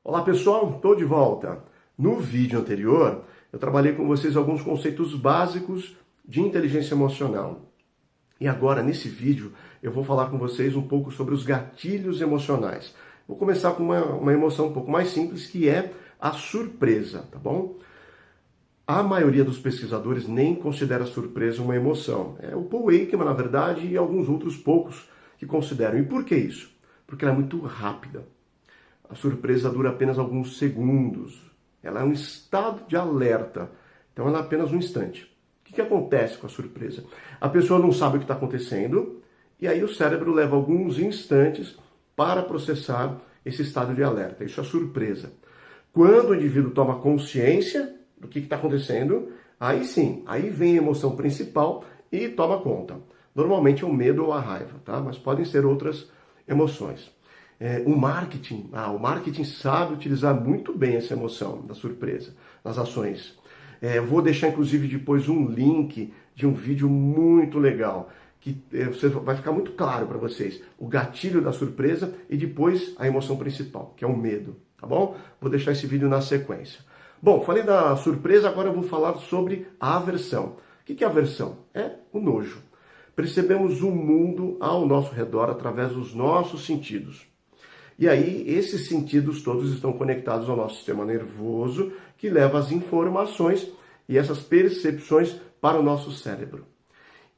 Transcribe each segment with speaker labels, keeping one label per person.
Speaker 1: Olá pessoal, estou de volta. No vídeo anterior, eu trabalhei com vocês alguns conceitos básicos de inteligência emocional. E agora, nesse vídeo, eu vou falar com vocês um pouco sobre os gatilhos emocionais. Vou começar com uma emoção um pouco mais simples, que é a surpresa, tá bom? A maioria dos pesquisadores nem considera a surpresa uma emoção. É o Paul Ekman, na verdade, e alguns outros poucos que consideram. E por que isso? Porque ela é muito rápida. A surpresa dura apenas alguns segundos. Ela é um estado de alerta. Então ela é apenas um instante. O que acontece com a surpresa? A pessoa não sabe o que está acontecendo e aí o cérebro leva alguns instantes para processar esse estado de alerta. Isso é surpresa. Quando o indivíduo toma consciência do que está acontecendo, aí sim, aí vem a emoção principal e toma conta. Normalmente é o medo ou a raiva, tá? Mas podem ser outras emoções. O marketing sabe utilizar muito bem essa emoção da surpresa nas ações. Eu vou deixar inclusive depois um link de um vídeo muito legal, que vai ficar muito claro para vocês o gatilho da surpresa e depois a emoção principal, que é o medo, tá bom? Vou deixar esse vídeo na sequência. Bom, falei da surpresa, agora eu vou falar sobre a aversão. O que é aversão? É o nojo. Percebemos o mundo ao nosso redor através dos nossos sentidos. E aí, esses sentidos todos estão conectados ao nosso sistema nervoso, que leva as informações e essas percepções para o nosso cérebro.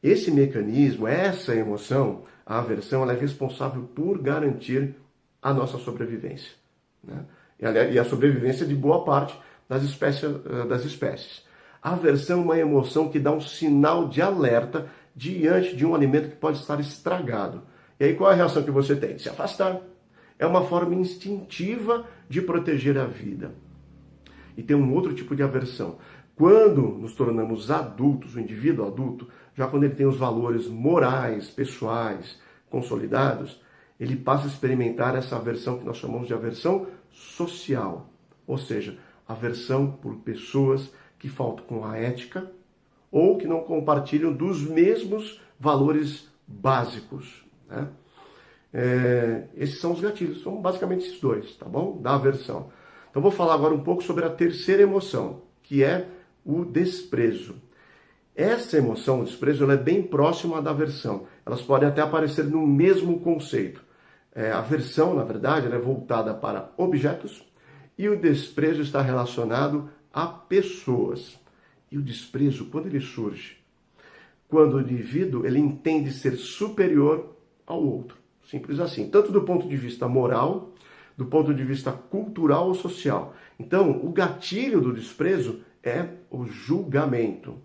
Speaker 1: Esse mecanismo, essa emoção, a aversão, ela é responsável por garantir a nossa sobrevivência, né? E a sobrevivência de boa parte das espécies. A aversão é uma emoção que dá um sinal de alerta diante de um alimento que pode estar estragado. E aí, qual é a reação que você tem? De se afastar. É uma forma instintiva de proteger a vida. E tem um outro tipo de aversão. Quando nos tornamos adultos, o indivíduo adulto, já quando ele tem os valores morais, pessoais, consolidados, ele passa a experimentar essa aversão que nós chamamos de aversão social. Ou seja, aversão por pessoas que faltam com a ética ou que não compartilham dos mesmos valores básicos, né? Esses são os gatilhos, são basicamente esses dois, tá bom? Da aversão. Então vou falar agora um pouco sobre a terceira emoção, que é o desprezo. Essa emoção, o desprezo, ela é bem próxima da aversão. Elas podem até aparecer no mesmo conceito. A aversão, na verdade, ela é voltada para objetos e o desprezo está relacionado a pessoas. E o desprezo, quando ele surge? Quando o indivíduo ele entende ser superior ao outro. Simples assim, tanto do ponto de vista moral, do ponto de vista cultural ou social. Então, o gatilho do desprezo é o julgamento.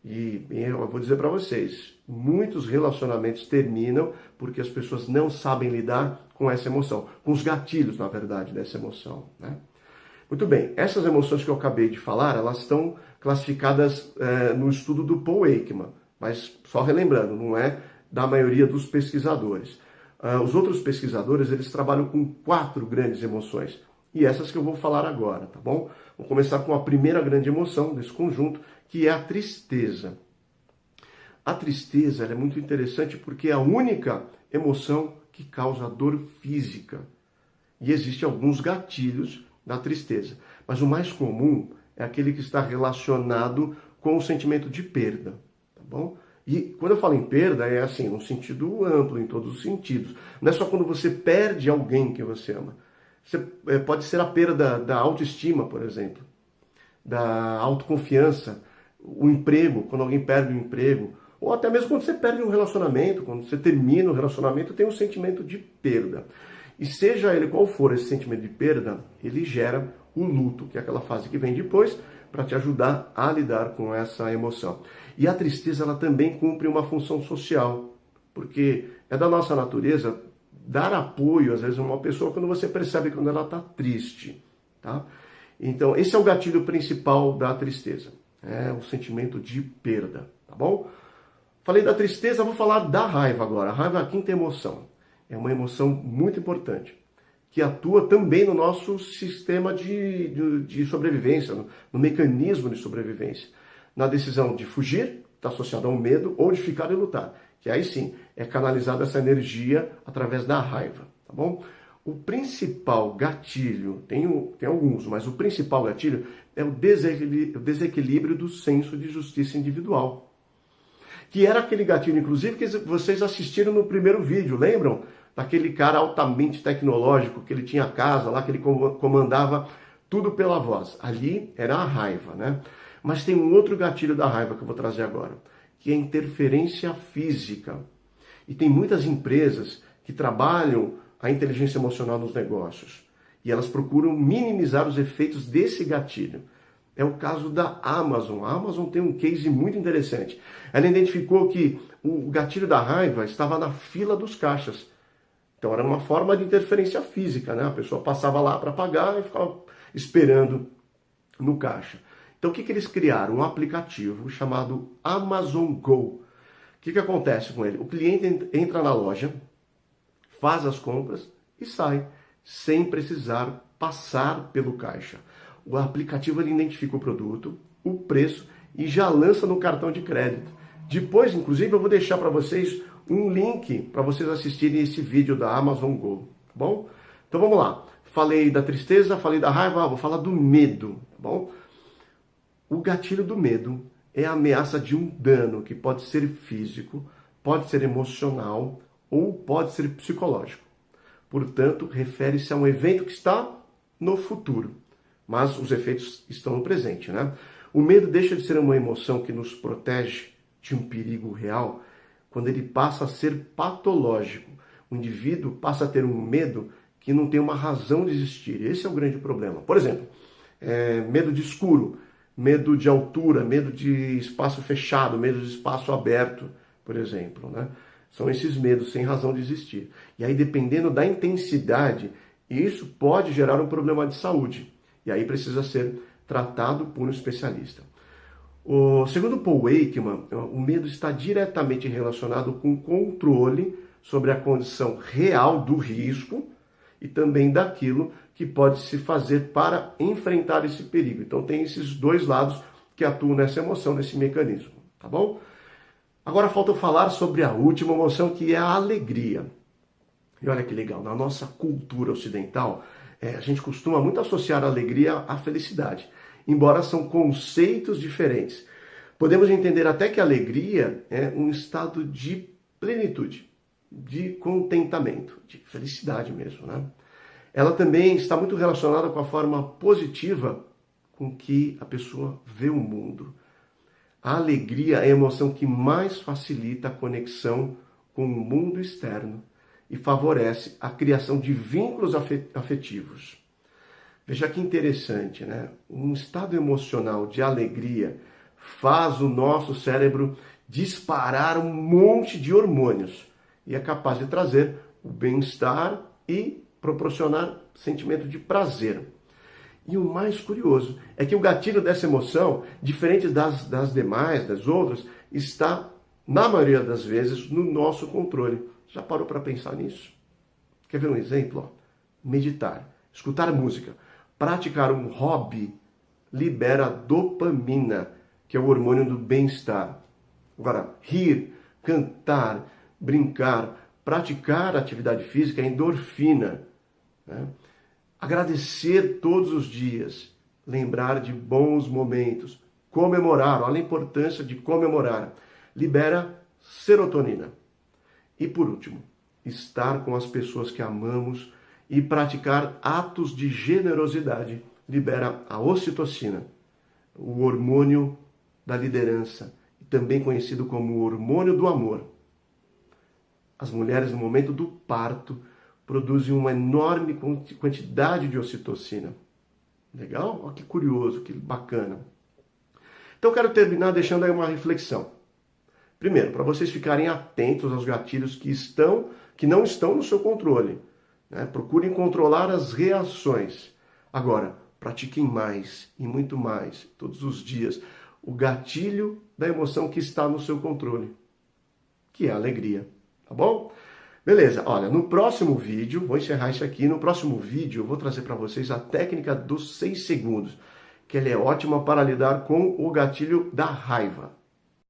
Speaker 1: E eu vou dizer para vocês, muitos relacionamentos terminam porque as pessoas não sabem lidar com essa emoção, com os gatilhos, na verdade, dessa emoção, né? Muito bem, essas emoções que eu acabei de falar, elas estão classificadas no estudo do Paul Ekman, mas só relembrando, não é da maioria dos pesquisadores. Os outros pesquisadores, eles trabalham com 4 grandes emoções. E essas que eu vou falar agora, tá bom? Vou começar com a primeira grande emoção desse conjunto, que é a tristeza. A tristeza ela é muito interessante porque é a única emoção que causa dor física. E existem alguns gatilhos da tristeza. Mas o mais comum é aquele que está relacionado com o sentimento de perda, tá bom? E quando eu falo em perda, é assim, num sentido amplo, em todos os sentidos. Não é só quando você perde alguém que você ama. Pode ser a perda da autoestima, por exemplo, da autoconfiança, o emprego, quando alguém perde o emprego, ou até mesmo quando você perde um relacionamento, quando você termina o relacionamento, tem um sentimento de perda. E seja ele qual for esse sentimento de perda, ele gera o luto, que é aquela fase que vem depois, para te ajudar a lidar com essa emoção. E a tristeza, ela também cumpre uma função social, porque é da nossa natureza dar apoio, às vezes, a uma pessoa quando você percebe quando ela está triste, tá? Então, esse é o gatilho principal da tristeza, é o sentimento de perda, tá bom? Falei da tristeza, vou falar da raiva agora. A raiva é a quinta emoção. É uma emoção muito importante, que atua também no nosso sistema de sobrevivência, no mecanismo de sobrevivência. Na decisão de fugir, está associado ao medo, ou de ficar e lutar. Que aí sim, é canalizada essa energia através da raiva, tá bom? O principal gatilho, tem alguns, mas o principal gatilho é o desequilíbrio do senso de justiça individual. Que era aquele gatilho, inclusive, que vocês assistiram no primeiro vídeo, lembram? Daquele cara altamente tecnológico, que ele tinha casa lá, que ele comandava tudo pela voz. Ali era a raiva, né? Mas tem um outro gatilho da raiva que eu vou trazer agora, que é a interferência física. E tem muitas empresas que trabalham a inteligência emocional nos negócios. E elas procuram minimizar os efeitos desse gatilho. É o caso da Amazon. A Amazon tem um case muito interessante. Ela identificou que o gatilho da raiva estava na fila dos caixas. Então era uma forma de interferência física, né? A pessoa passava lá para pagar e ficava esperando no caixa. Então o que eles criaram? Um aplicativo chamado Amazon Go. O que acontece com ele? O cliente entra na loja, faz as compras e sai, sem precisar passar pelo caixa. O aplicativo ele identifica o produto, o preço e já lança no cartão de crédito. Depois, inclusive, eu vou deixar para vocês um link para vocês assistirem esse vídeo da Amazon Go, tá bom? Então vamos lá. Falei da tristeza, falei da raiva, vou falar do medo, tá bom? O gatilho do medo é a ameaça de um dano que pode ser físico, pode ser emocional ou pode ser psicológico. Portanto, refere-se a um evento que está no futuro, mas os efeitos estão no presente, né? O medo deixa de ser uma emoção que nos protege de um perigo real quando ele passa a ser patológico. O indivíduo passa a ter um medo que não tem uma razão de existir. Esse é o grande problema. Por exemplo, medo de escuro, medo de altura, medo de espaço fechado, medo de espaço aberto, por exemplo, né? São esses medos sem razão de existir. E aí, dependendo da intensidade, isso pode gerar um problema de saúde. E aí precisa ser tratado por um especialista. Segundo Paul Ekman, o medo está diretamente relacionado com o controle sobre a condição real do risco e também daquilo que pode se fazer para enfrentar esse perigo. Então tem esses dois lados que atuam nessa emoção, nesse mecanismo, tá bom? Agora falta eu falar sobre a última emoção, que é a alegria. E olha que legal, na nossa cultura ocidental, a gente costuma muito associar a alegria à felicidade, embora são conceitos diferentes. Podemos entender até que a alegria é um estado de plenitude, de contentamento, de felicidade mesmo, né? Ela também está muito relacionada com a forma positiva com que a pessoa vê o mundo. A alegria é a emoção que mais facilita a conexão com o mundo externo e favorece a criação de vínculos afetivos. Veja que interessante, né? Um estado emocional de alegria faz o nosso cérebro disparar um monte de hormônios e é capaz de trazer o bem-estar e proporcionar sentimento de prazer. E o mais curioso é que o gatilho dessa emoção, diferente das demais, das outras, está, na maioria das vezes, no nosso controle. Já parou para pensar nisso? Quer ver um exemplo? Meditar, escutar música, praticar um hobby libera dopamina, que é o hormônio do bem-estar. Agora, rir, cantar, brincar, praticar atividade física é endorfina, né? Agradecer todos os dias, lembrar de bons momentos, comemorar, olha a importância de comemorar, libera serotonina. E por último, estar com as pessoas que amamos e praticar atos de generosidade libera a ocitocina, o hormônio da liderança, também conhecido como o hormônio do amor. As mulheres no momento do parto produzem uma enorme quantidade de ocitocina. Legal? Olha que curioso, que bacana. Então eu quero terminar deixando aí uma reflexão. Primeiro, para vocês ficarem atentos aos gatilhos que não estão no seu controle, né? Procurem controlar as reações. Agora, pratiquem mais e muito mais, todos os dias, o gatilho da emoção que está no seu controle, que é a alegria. Tá bom? Beleza, olha, no próximo vídeo, vou encerrar isso aqui, no próximo vídeo eu vou trazer para vocês a técnica dos 6 segundos, que ela é ótima para lidar com o gatilho da raiva.